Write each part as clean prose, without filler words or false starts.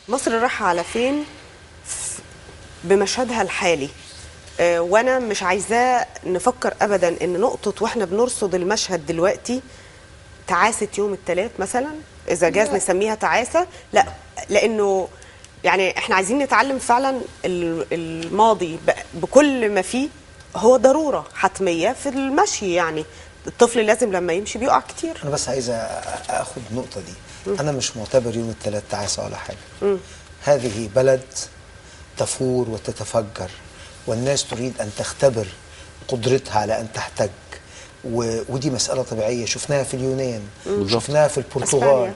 مصر رايحة على فين بمشهدها الحالي؟ وانا مش عايزاه نفكر ابدا ان نقطة واحنا بنرصد المشهد دلوقتي تعاسة يوم الثلاث مثلا، اذا جاز نسميها تعاسة. لا، لانه يعني احنا عايزين نتعلم فعلا الماضي بكل ما فيه هو ضرورة حتمية في المشي. يعني الطفل لازم لما يمشي بيقع كتير. انا بس عايزه اخد النقطه دي. انا مش معتبر يوم الثلاث تعاسه ولا حاجه. هذه بلد تفور وتتفجر، والناس تريد ان تختبر قدرتها على ان تحتج، ودي مساله طبيعيه. شفناها في اليونان، شفناها في البرتغال، أسبانيا.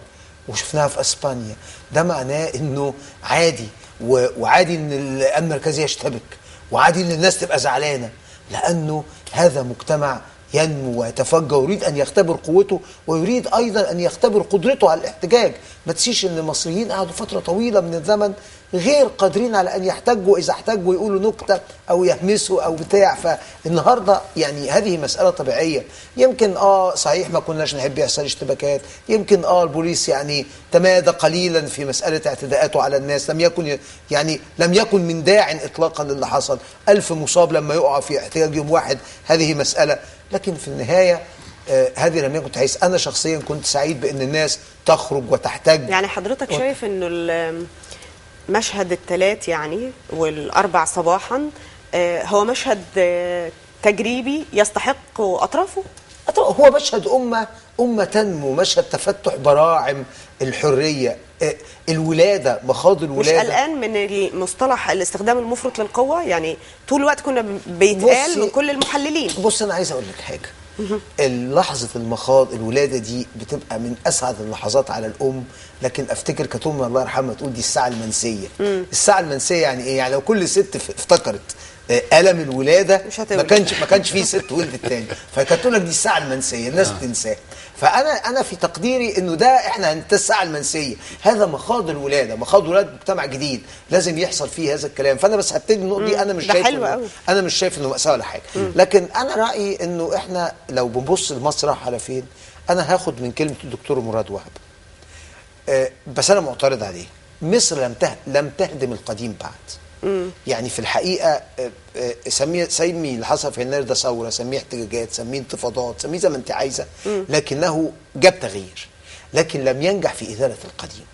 وشفناها في اسبانيا. ده معناه انه عادي، وعادي ان الامن المركزي يشتبك، وعادي ان الناس تبقى زعلانه، لانه هذا مجتمع ينمو ويتفجر ويريد ان يختبر قوته، ويريد ايضا ان يختبر قدرته على الاحتجاج. ما تسيش ان المصريين قعدوا فتره طويله من الزمن غير قادرين على ان يحتجوا، اذا احتجوا يقولوا نكته او يهمسوا او بتاع. فالنهارده يعني هذه مساله طبيعيه. يمكن صحيح ما كناش نحب يحصل اشتباكات، يمكن البوليس يعني تمادى قليلا في مساله اعتداءاته على الناس، لم يكن من داع اطلاقا للي حصل. 1000 مصاب لما يقع في احتجاج يوم واحد، هذه مساله. لكن في النهايه هذه لم يكن تعيس. انا شخصيا كنت سعيد بان الناس تخرج وتحتج. يعني حضرتك شايف انه مشهد الثلاث يعني والاربع صباحا هو مشهد تجريبي يستحق اطرافه؟ هو مشهد امه تنمو، مشهد تفتح براعم الحريه، الولاده، مخاض الولاده. مش قلقان من المصطلح الاستخدام المفرط للقوه؟ يعني طول الوقت كنا بيتقال من كل المحللين. بص انا عايز اقول لك حاجه. لحظه المخاض الولاده دي بتبقى من اسعد اللحظات على الام. لكن افتكر كانت امي الله يرحمها تقول دي الساعه المنسيه. الساعه المنسيه يعني ايه؟ يعني لو كل ست افتكرت ألم الولادة ما كانش فيه ست ولدت تاني. فكانت تقول لك دي الساعة المنسية، الناس بتنساها. فأنا في تقديري إنه ده إحنا الساعة المنسية، هذا مخاض الولادة، مخاض ولادة مجتمع جديد لازم يحصل فيه هذا الكلام. فأنا بس هبتدي النقطة دي. أنا مش شايف إنه مأساة ولا حاجة. لكن أنا رأيي إنه إحنا لو بنبص لمصر رايحة على فين، أنا هاخد من كلمة الدكتور مراد وهب. بس أنا معترض عليه. مصر لم تهدم القديم بعد. يعني في الحقيقه سمي اللي حصل في يناير ده ثوره، سميه احتجاجات، سميه انتفاضات، سميه زي ما انت عايزه، لكنه جاب تغيير، لكن لم ينجح في ازاله القديم.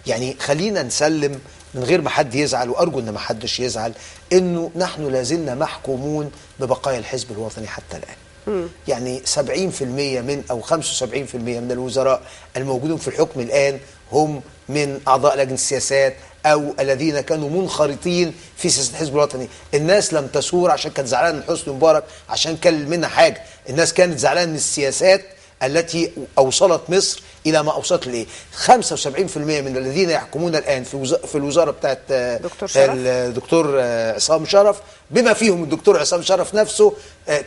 يعني خلينا نسلم من غير ما حد يزعل، وارجو ان ما حدش يزعل، انه نحن لازلنا محكومون ببقايا الحزب الوطني حتى الان. يعني 70% من او 75% من الوزراء الموجودون في الحكم الان هم من اعضاء لجنه السياسات او الذين كانوا منخرطين في سياسه الحزب الوطني. الناس لم تثور عشان كانت زعلانه من حسني مبارك عشان كان منها حاجه، الناس كانت زعلانه من السياسات التي اوصلت مصر الى ما اوصلت لايه. 75% من الذين يحكمون الان في الوزاره بتاعت الدكتور عصام شرف، بما فيهم الدكتور عصام شرف نفسه،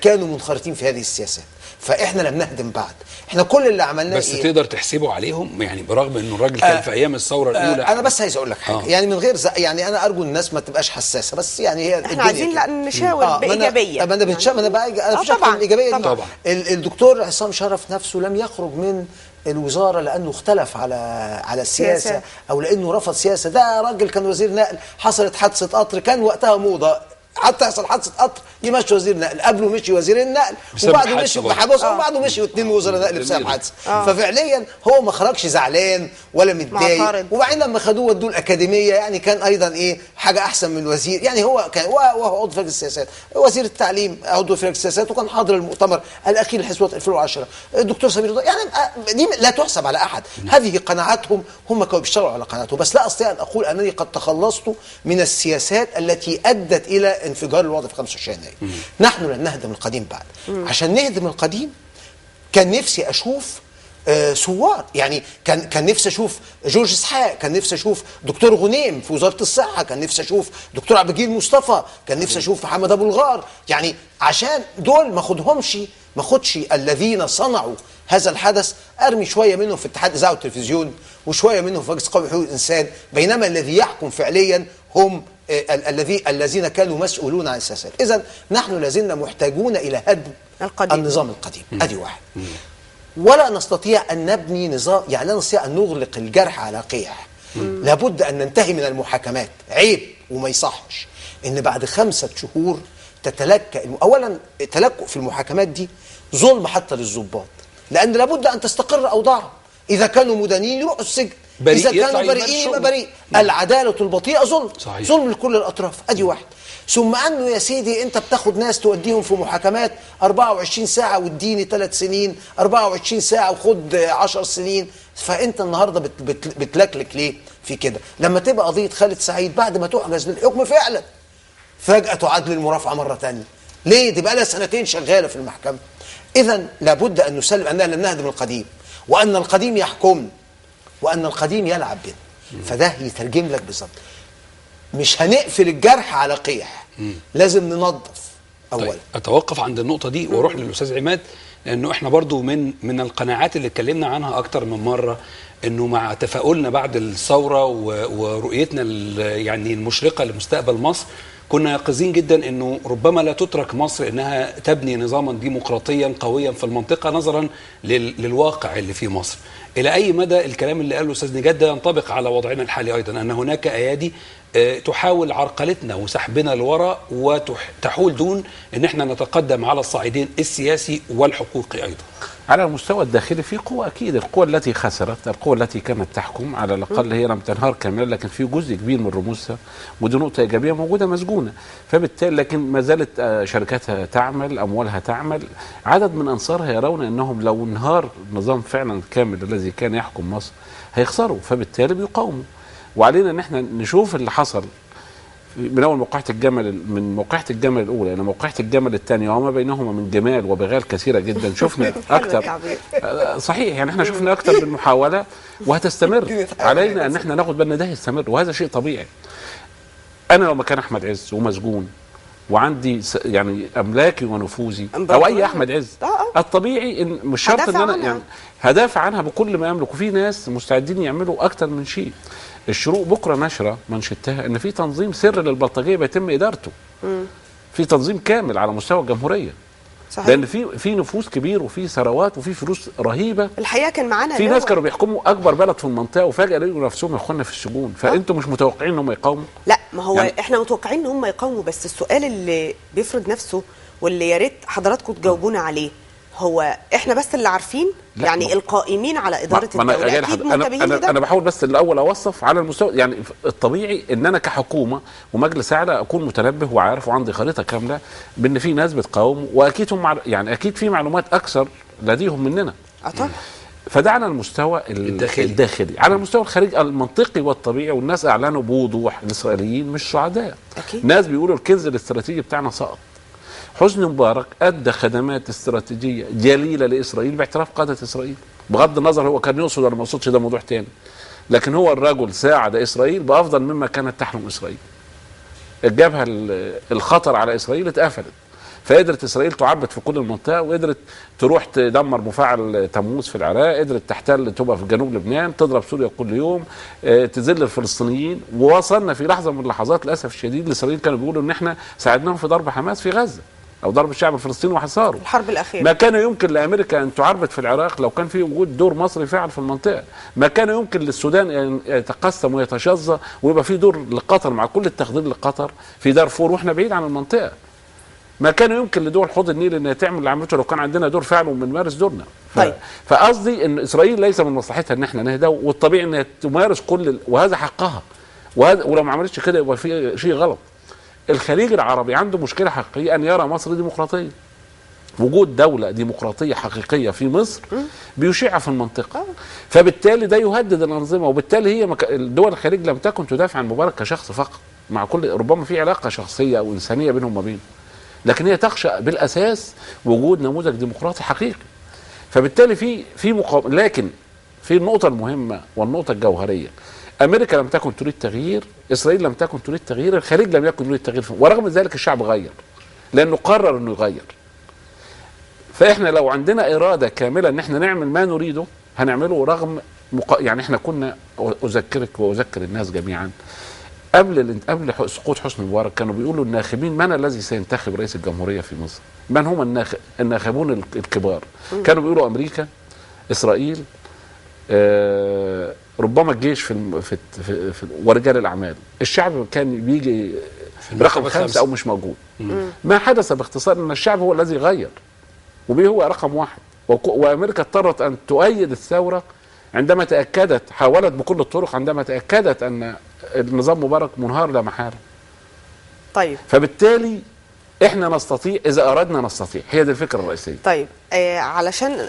كانوا منخرطين في هذه السياسات. فاحنا لم نهدم بعد، احنا كل اللي عملناه بس تقدر تحسبه عليهم يعني، برغم انه الراجل كان في ايام الثوره الاولى. انا بس عايز اقول لك حاجه يعني من غير يعني انا ارجو الناس ما تبقاش حساسه، بس يعني هي احنا عايزين نشاور بايجابيه. انا بقى في شك الايجابيه دي طبعا. الدكتور عصام شرف نفسه لم يخرج من الوزاره لانه اختلف على السياسه او لانه رفض سياسه. ده راجل كان وزير نقل، حصلت حادثه قطر، كان وقتها موضه حتى يحصل حادثه قطر يمشي وزير نقل، قبله مشي وزير النقل، وبعده مشي وبعده مشي اثنين وزراء نقل بسبب حادثه. ففعليا هو ما خرجش زعلان ولا متضايق. وبعدين لما خدوه ودوه الاكاديميه يعني كان ايضا حاجه احسن من الوزير. يعني هو كان وهو عضو في لجنه السياسات، وزير التعليم عضو في لجنه السياسات، وكان حاضر المؤتمر الاخير لحزب الوطني 2010 الدكتور سمير. يعني دي لا تحسب على احد، هذه قناعاتهم، هم كانوا بيشتغلوا على قناعاتهم. بس لا استطيع ان اقول انني قد تخلصت من السياسات التي ادت الى انفجار الوضع في 25 يناير. نحن لن نهدم القديم بعد. عشان نهدم القديم كان نفسي اشوف ثوار. يعني كان نفسي اشوف جورج اسحاق، كان نفسي اشوف دكتور غنيم في وزاره الصحه، كان نفسي اشوف دكتور عبد الجليل مصطفى، كان نفسي اشوف محمد ابو الغار. يعني عشان دول ما خدش الذين صنعوا هذا الحدث، ارمي شويه منهم في اتحاد الاذاعه والتلفزيون وشويه منهم في مجلس قومي لحقوق الانسان، بينما الذي يحكم فعليا هم الذين كانوا مسؤولون عن السياسات. إذن نحن لازلنا محتاجون إلى هدم النظام القديم. أدي واحد. ولا نستطيع أن نبني نظام، يعني لا نستطيع أن نغلق الجرح على قيح. لابد ان ننتهي من المحاكمات. عيب وما يصحش ان بعد 5 شهور تتلكأ. اولا التلكؤ في المحاكمات دي ظلم حتى للضباط، لان لابد ان تستقر اوضاعهم. اذا كانوا مدانين يروحوا السجن، اذا كانوا بريئين يبقى بريء. العداله البطيئه ظلم. صحيح. ظلم لكل الاطراف. ادي واحد. ثم انه يا سيدي انت بتاخد ناس توديهم في محاكمات 24 ساعه واديني 3 سنين، 24 ساعه وخد 10 سنين. فانت النهارده بتلكلك ليه في كده؟ لما تبقى قضيه خالد سعيد بعد ما تحجز بالحكم فعلا فجاه تعاد للمرافعه مره ثانيه. ليه؟ دي بقى لها 2 شغاله في المحكمه. اذا لابد ان نسلم اننا لم نهدم القديم، وان القديم يحكمنا، وان القديم يلعب بنا. فده يترجم لك بالظبط. مش هنقفل الجرح على قيح، لازم ننظف اولا. طيب اتوقف عند النقطه دي واروح للاستاذ عماد، لانه احنا برضو من القناعات اللي اتكلمنا عنها اكتر من مره، انه مع تفاؤلنا بعد الثوره ورؤيتنا يعني المشرقه لمستقبل مصر، كنا يقظين جدا انه ربما لا تترك مصر انها تبني نظاما ديمقراطيا قويا في المنطقه نظرا للواقع اللي في مصر. الى اي مدى الكلام اللي قاله الاستاذ نجاد ده ينطبق على وضعنا الحالي ايضا، ان هناك ايادي تحاول عرقلتنا وسحبنا لورا وتحول دون ان احنا نتقدم على الصعيدين السياسي والحقوقي ايضا؟ على المستوى الداخلي في قوة، أكيد القوة التي خسرت، القوة التي كانت تحكم على الأقل هي لم تنهار كاملا، لكن في جزء كبير من رموزها ودي نقطة إيجابية موجودة مسجونة. فبالتالي لكن ما زالت شركاتها تعمل، أموالها تعمل، عدد من أنصارها يرون أنهم لو انهار النظام فعلا الكامل الذي كان يحكم مصر هيخسروا، فبالتالي بيقاوموا. وعلينا أن احنا نشوف اللي حصل من اول موقعة الجمل، من موقعة الجمل الاولى الى موقعة الجمل الثانيه وما بينهما من جمال وبغال كثيره جدا. شفنا اكثر صحيح، يعني احنا شفنا اكثر من محاوله وهتستمر. علينا ان احنا ناخد بالنا ده يستمر، وهذا شيء طبيعي. انا لو مكان احمد عز ومسجون وعندي يعني املاكي ونفوذي او اي احمد عز، الطبيعي ان مش شرط ان انا يعني هدافع عنها بكل ما يملك. وفي ناس مستعدين يعملوا اكثر من شيء. الشروق بكره نشره منشدتها ان في تنظيم سر للبلطجيه بيتم ادارته. في تنظيم كامل على مستوى الجمهوريه. صحيح. لان في نفوذ كبير وفي ثروات وفي فلوس رهيبه. الحقيقه كان معانا في ناس كانوا بيحكموا اكبر بلد في المنطقه وفجاه لقوا نفسهم يا اخوانا في السجون. فانتوا مش متوقعين ان هم يقاوموا؟ لا، ما هو يعني احنا متوقعين ان هم يقاوموا، بس السؤال اللي بيفرض نفسه واللي يا ريت حضراتكم تجاوبونا عليه، هو احنا بس اللي عارفين؟ يعني القائمين على اداره الدوله اكيد منتبهين لده. انا بحاول بس الاول اوصف على المستوى، يعني الطبيعي ان انا كحكومه ومجلس اعلى اكون متنبه وعارف وعندي خريطه كامله بان في ناس بتقاوم، واكيد هم يعني اكيد في معلومات اكثر لديهم مننا. طبعا. فده على المستوى الداخلي. على المستوى الخارجي المنطقي والطبيعي، والناس اعلنوا بوضوح الاسرائيليين مش سعداء. ناس بيقولوا الكنز الاستراتيجي بتاعنا سقط. حسني مبارك ادى خدمات استراتيجيه جليله لاسرائيل باعتراف قاده اسرائيل، بغض النظر هو كان يقصد ولا ما يقصدش ده موضوع تاني، لكن هو الرجل ساعد اسرائيل بافضل مما كانت تحلم اسرائيل. الجبهه الخطر على اسرائيل اتقفلت، فقدرت اسرائيل تعبد في كل المنطقه، وقدرت تروح تدمر مفاعل تموز في العراق، قدرت تحتل تبقى في جنوب لبنان، تضرب سوريا كل يوم، تذل الفلسطينيين. ووصلنا في لحظه من اللحظات للاسف الشديد لاسرائيل كانوا بيقولوا ان احنا ساعدناهم في ضرب حماس في غزه او ضرب الشعب الفلسطيني وحصاره. الحرب الاخيره ما كان يمكن لامريكا ان تعربد في العراق لو كان في وجود دور مصري فاعل في المنطقه. ما كان يمكن للسودان ان يتقسم ويتشظى ويبقى في دور لقطر مع كل التقدير لقطر في دارفور واحنا بعيد عن المنطقه. ما كان يمكن لدول حوض النيل ان تعمل اللي عملته لو كان عندنا دور فعل وبنمارس دورنا. فقصدي ان اسرائيل ليس من مصلحتها ان احنا نهدى، والطبيعي انها تمارس كل وهذا حقها، ولو ما عملتش كده يبقى في شيء غلط. الخليج العربي عنده مشكله حقيقيه ان يرى مصر ديمقراطيه. وجود دوله ديمقراطيه حقيقيه في مصر بيشيع في المنطقه، فبالتالي ده يهدد الانظمه، وبالتالي هي دول الخليج لم تكن تدافع عن مبارك كشخص فقط، مع كل ربما في علاقه شخصيه او انسانيه بينهم وبينه، لكن هي تخشى بالاساس وجود نموذج ديمقراطي حقيقي. فبالتالي في مقاومه. لكن في النقطه المهمه والنقطه الجوهريه، امريكا لم تكن تريد تغيير، اسرائيل لم تكن تريد تغيير، الخليج لم يكن يريد تغيير، ورغم ذلك الشعب غير لانه قرر انه يغير. فاحنا لو عندنا اراده كامله ان احنا نعمل ما نريده هنعمله، رغم يعني احنا كنا، اذكرك واذكر الناس جميعا، قبل سقوط حسني مبارك كانوا بيقولوا الناخبين من الذي سينتخب رئيس الجمهوريه في مصر؟ من هم الناخبون الكبار؟ كانوا بيقولوا امريكا، اسرائيل، ربما الجيش ورجال الاعمال، الشعب كان بيجي رقم 5 او مش موجود. ما حدث باختصار ان الشعب هو الذي غير، وبيه هو رقم 1. وامريكا اضطرت ان تؤيد الثوره عندما تاكدت، حاولت بكل الطرق عندما تاكدت ان النظام مبارك منهار لا محاله. طيب فبالتالي احنا نستطيع اذا اردنا نستطيع، هي دي الفكره الرئيسيه. طيب علشان